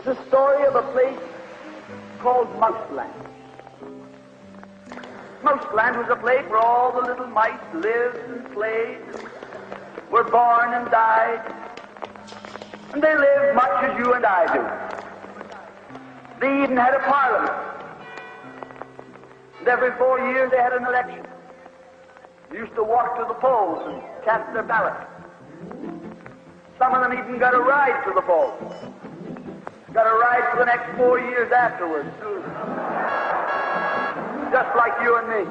the story of a place called Mouseland. Mouseland was a place where all the little mice lived and played, were born and died, and they lived much as you and I do. They even had a parliament. And every 4 years they had an election. They used to walk to the polls and cast their ballot. Some of them even got a ride to the polls. Got a ride for the next 4 years afterwards, too. Just like you and me.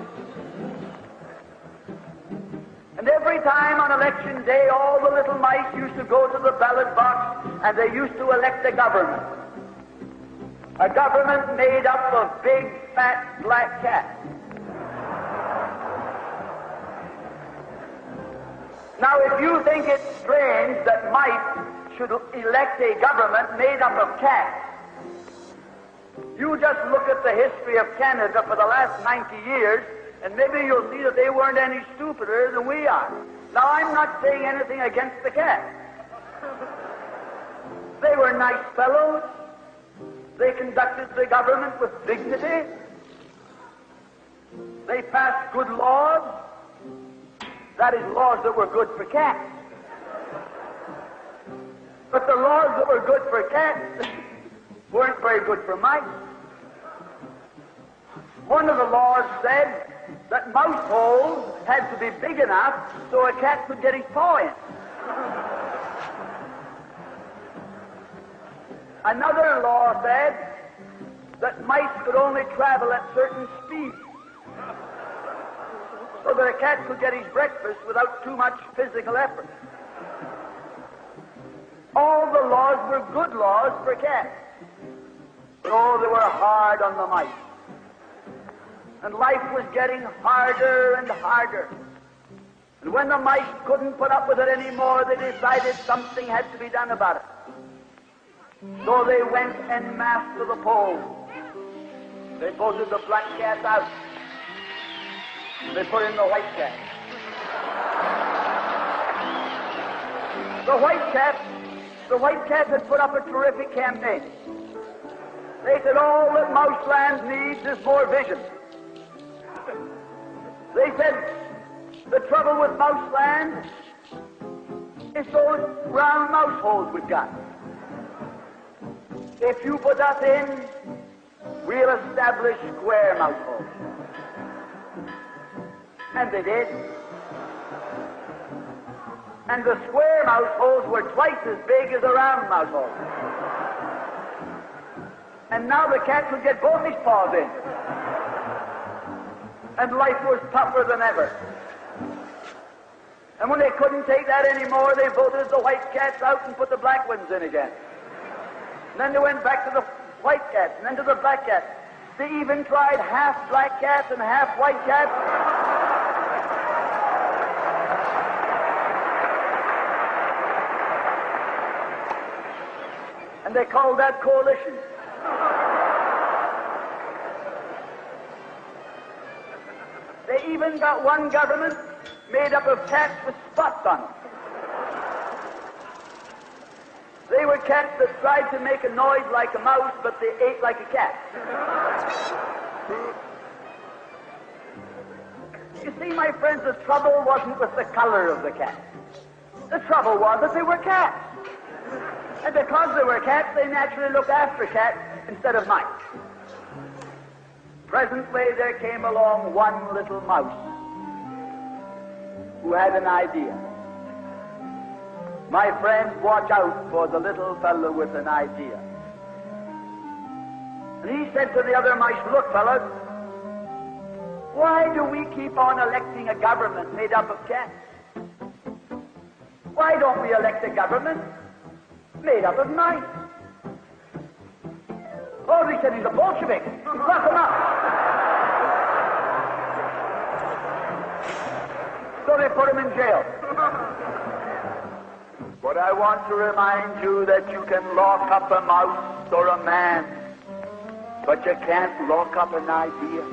And every time on election day, all the little mice used to go to the ballot box and they used to elect a government. A government made up of big, fat, black cats. Now, if you think it's strange that mice should elect a government made up of cats, you just look at the history of Canada for the last 90 years, and maybe you'll see that they weren't any stupider than we are. Now, I'm not saying anything against the cats. They were nice fellows. They conducted the government with dignity. They passed good laws. That is, laws that were good for cats. But the laws that were good for cats weren't very good for mice. One of the laws said that mouse holes had to be big enough so a cat could get his paw in. Another law said that mice could only travel at certain speeds so that a cat could get his breakfast without too much physical effort. All the laws were good laws for cats. But oh, they were hard on the mice. And life was getting harder and harder. And when the mice couldn't put up with it anymore, they decided something had to be done about it. So they went en masse to the polls. They voted the black cat out. They put in the white cat. The white cat had put up a terrific campaign. They said all that Mouseland needs is more vision. They said the trouble with Mouseland is those round mouse holes we've got. If you put us in, we'll establish square mouse holes. And they did. And the square mouse holes were twice as big as the round mouse holes. And now the cat could get both his paws in. And life was tougher than ever. And when they couldn't take that anymore, they voted the white cats out and put the black ones in again. And then they went back to the white cats, and then to the black cats. They even tried half black cats and half white cats. And they called that coalition. They even got one government made up of cats with spots on them. They were cats that tried to make a noise like a mouse, but they ate like a cat. You see, my friends, the trouble wasn't with the color of the cat. The trouble was that they were cats. And because they were cats, they naturally looked after cats instead of mice. Presently, there came along one little mouse who had an idea. My friends, watch out for the little fellow with an idea. And he said to the other mice, look, fellows, why do we keep on electing a government made up of cats? Why don't we elect a government made up of mice? Oh, they said he's a Bolshevik. Lock him up. So they put him in jail. But I want to remind you that you can lock up a mouse or a man, but you can't lock up an idea.